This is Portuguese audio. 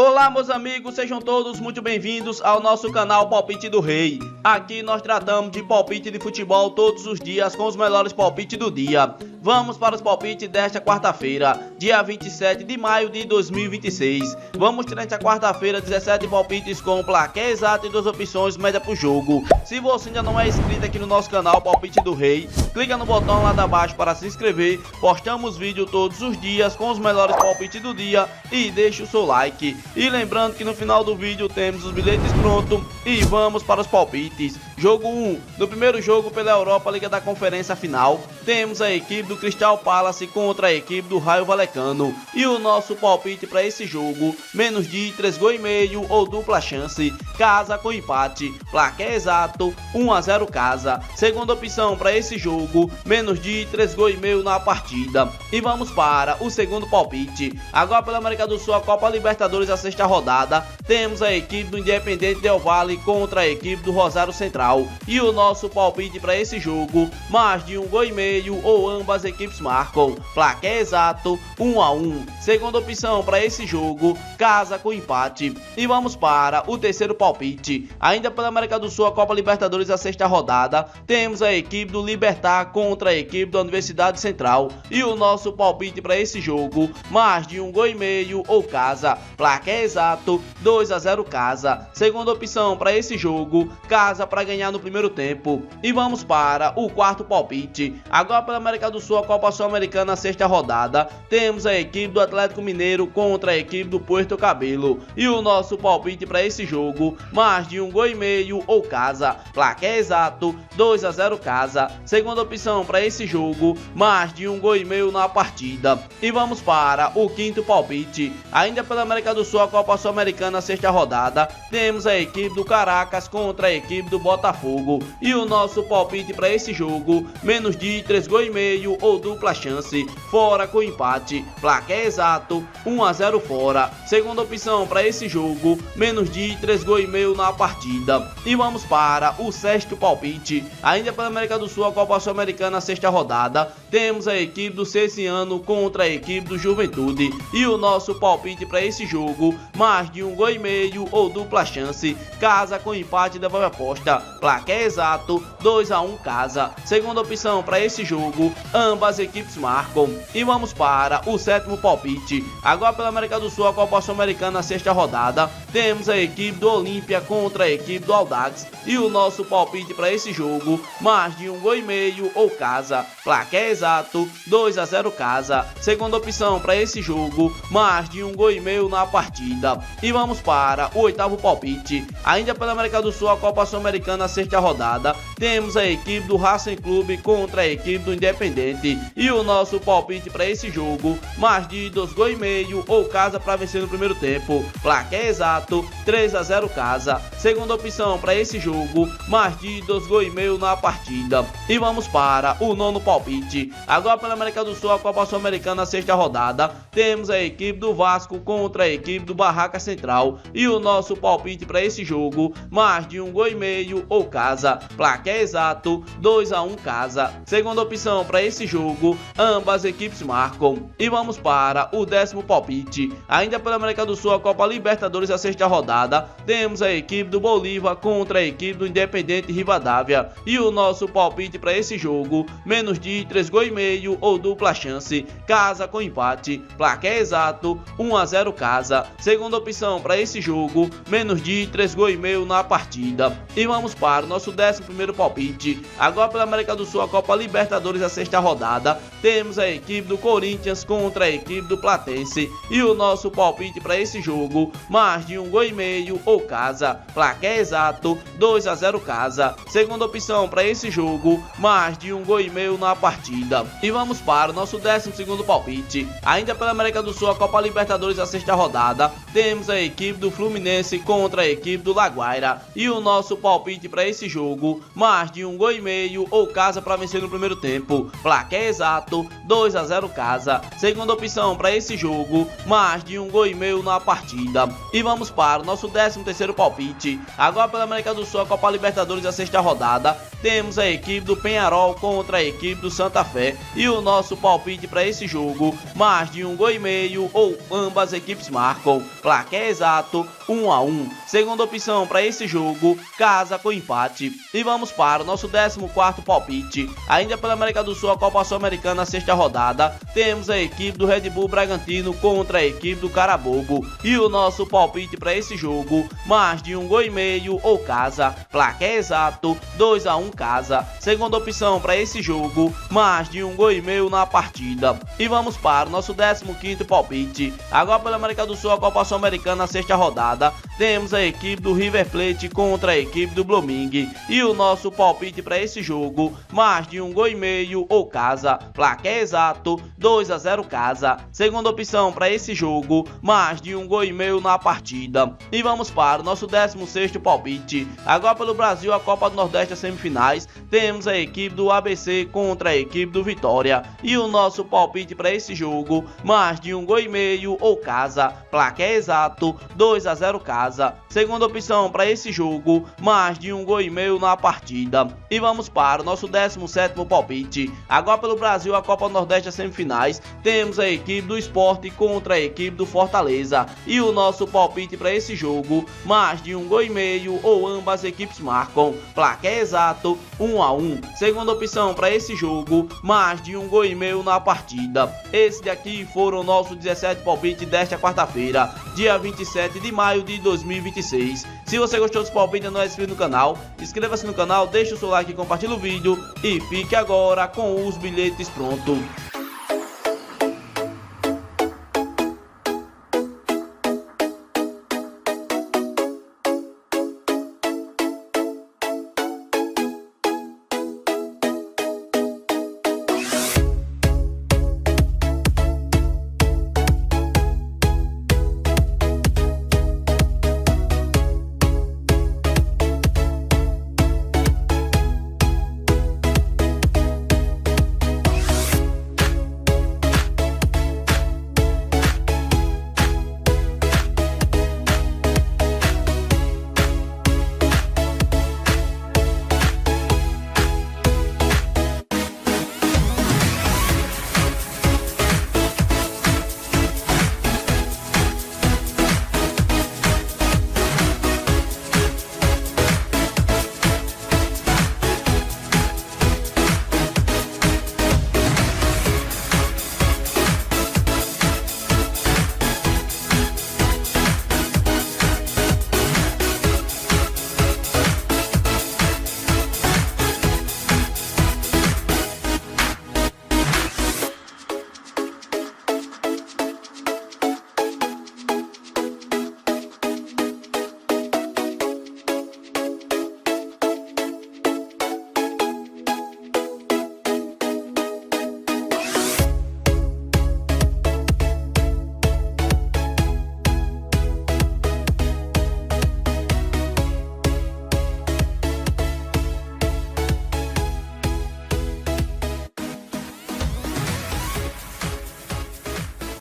Olá meus amigos, sejam todos muito bem-vindos ao nosso canal Palpite do Rei. Aqui nós tratamos de palpite de futebol todos os dias com os melhores palpites do dia. Vamos para os palpites desta quarta-feira, dia 27 de maio de 2026. Vamos durante a quarta-feira 17 palpites com placar exato e 2 opções média para o jogo. Se você ainda não é inscrito aqui no nosso canal Palpite do Rei, clica no botão lá de baixo para se inscrever. Postamos vídeo todos os dias com os melhores palpites do dia e deixe o seu like. E lembrando que no final do vídeo temos os bilhetes prontos e vamos para os palpites. Jogo 1. No primeiro jogo pela Europa Liga da Conferência Final, temos a equipe do Crystal Palace contra a equipe do Raio Vallecano. E o nosso palpite para esse jogo, menos de 3,5 gols ou dupla chance, casa com empate, placar exato, 1-0 casa. Segunda opção para esse jogo, menos de 3,5 gols na partida. E vamos para o segundo palpite. Agora pela América do Sul, a Copa Libertadores, a sexta rodada, temos a equipe do Independente Del Valle contra a equipe do Rosário Central. E o nosso palpite para esse jogo, mais de 1,5 gols ou ambas equipes marcam, placar exato, 1-1. Segunda opção para esse jogo, casa com empate. E vamos para o terceiro palpite. Ainda pela América do Sul, a Copa Libertadores, a sexta rodada, temos a equipe do Libertad contra a equipe da Universidade Central. E o nosso palpite para esse jogo, mais de 1,5 gols ou casa, placar exato, 2-0 casa. Segunda opção para esse jogo, casa para ganhar no primeiro tempo. E vamos para o quarto palpite. Agora pela América do Sul, a Copa Sul-Americana, sexta rodada, temos a equipe do Atlético Mineiro contra a equipe do Puerto Cabello. E o nosso palpite para esse jogo, mais de 1,5 gols ou casa, placar exato, 2-0 casa. Segunda opção para esse jogo, mais de 1,5 gols na partida. E vamos para o quinto palpite. Ainda pela América do Sul, a Copa Sul-Americana, sexta rodada, temos a equipe do Caracas contra a equipe do Botafogo. E o nosso palpite para esse jogo, menos de 3,5 gols ou dupla chance, fora com empate, placar exato, 1-0 fora. Segunda opção para esse jogo, menos de 3,5 gols na partida. E vamos para o sexto palpite. Ainda pela América do Sul, a Copa Sul-Americana, sexta rodada, temos a equipe do Cesciano contra a equipe do Juventude. E o nosso palpite para esse jogo, mais de 1,5 gols ou dupla chance, casa com empate, devolve a aposta, placar exato, 2-1 casa. Segunda opção para esse jogo, ambas equipes marcam. E vamos para o sétimo palpite. Agora pela América do Sul, a Copa Sul-Americana, sexta rodada, temos a equipe do Olímpia contra a equipe do Audax. E o nosso palpite para esse jogo, mais de 1,5 gols ou casa, placar exato, 2-0 casa. Segunda opção para esse jogo, mais de 1,5 gols na partida. E vamos para o oitavo palpite. Ainda pela América do Sul, a Copa Sul-Americana, sexta rodada, temos a equipe do Racing Clube contra a equipe do Independente. E o nosso palpite para esse jogo, mais de 2,5 gols ou casa para vencer no primeiro tempo, placar exato, 3-0 casa. Segunda opção para esse jogo, mais de 2,5 gols na partida. E vamos para o nono palpite. Agora pela América do Sul, a Copa Sul-Americana, sexta rodada, temos a equipe do Vasco contra a equipe do Barraca Central. E o nosso palpite para esse jogo, mais de 1,5 gols ou casa, placar exato, 2-1 casa. Segunda opção para esse jogo, ambas equipes marcam. E vamos para o décimo palpite. Ainda pela América do Sul, a Copa Libertadores, a sexta rodada, temos a equipe do Bolívar contra a equipe do Independente Rivadavia. E o nosso palpite para esse jogo, menos de 3,5 gols ou dupla chance, casa com empate, placar exato, 1-0 casa. Segunda opção para esse jogo, menos de 3,5 gols na partida. E vamos para o nosso 11º palpite. Agora pela América do Sul, a Copa Libertadores, a sexta rodada, temos a equipe do Corinthians contra a equipe do Platense. E o nosso palpite para esse jogo, mais de 1,5 gols ou casa, placar exato, 2-0 casa. Segunda opção para esse jogo, mais de 1,5 gols na partida. E vamos para o nosso 12º palpite. Ainda pela América do Sul, a Copa Libertadores, a sexta rodada, temos a equipe do Fluminense contra a equipe do La Guaira. E o nosso palpite para esse jogo, mais mais de 1 gol e meio ou casa para vencer no primeiro tempo. Placar exato 2-0 casa. Segunda opção para esse jogo, mais de 1 gol e meio na partida. E vamos para o nosso 13º palpite. Agora pela América do Sul, a Copa Libertadores, a sexta rodada, temos a equipe do Peñarol contra a equipe do Santa Fé. E o nosso palpite para esse jogo, mais de 1 gol e meio ou ambas equipes marcam. Placar exato 1-1. Segunda opção para esse jogo, casa com empate. E vamos para o nosso 14º palpite. Ainda pela América do Sul, a Copa Sul-Americana, sexta rodada, temos a equipe do Red Bull Bragantino contra a equipe do Carabobo. E o nosso palpite para esse jogo, mais de 1 gol e meio ou casa. Placar exato 2-1 casa. Segunda opção para esse jogo, mais de 1 gol e meio na partida. E vamos para o nosso 15º palpite. Agora pela América do Sul, a Copa Sul-Americana, sexta rodada, temos a equipe do River Plate contra a equipe do Blooming. E o nosso palpite para esse jogo, mais de 1 gol e meio ou casa. Placar exato 2-0 casa. Segunda opção para esse jogo, mais de 1 gol e meio na partida. E vamos para o nosso 16º palpite. Agora pelo Brasil, a Copa do Nordeste, as semifinais, temos a equipe do ABC contra a equipe do Vitória. E o nosso palpite para esse jogo, mais de 1 gol e meio ou casa. Placar exato 2-0 casa. Segunda opção para esse jogo, mais de 1 gol e meio na partida. E vamos para o nosso 17º palpite. Agora pelo Brasil, a Copa do Nordeste, as semifinais, temos a equipe do Sport contra a equipe do Fortaleza. E o nosso palpite para esse jogo, mais de 1 gol e meio ou ambas equipes marcam. Placar exato 1-1. Segunda opção para esse jogo, mais de 1 gol e meio na partida. Esse daqui foram nossos 17 palpites desta quarta-feira, dia 27 de maio de 2026. Se você gostou dos palpites e não é inscrito no canal, inscreva-se no canal, deixe o seu like e compartilhe o vídeo. E fique agora com os bilhetes prontos.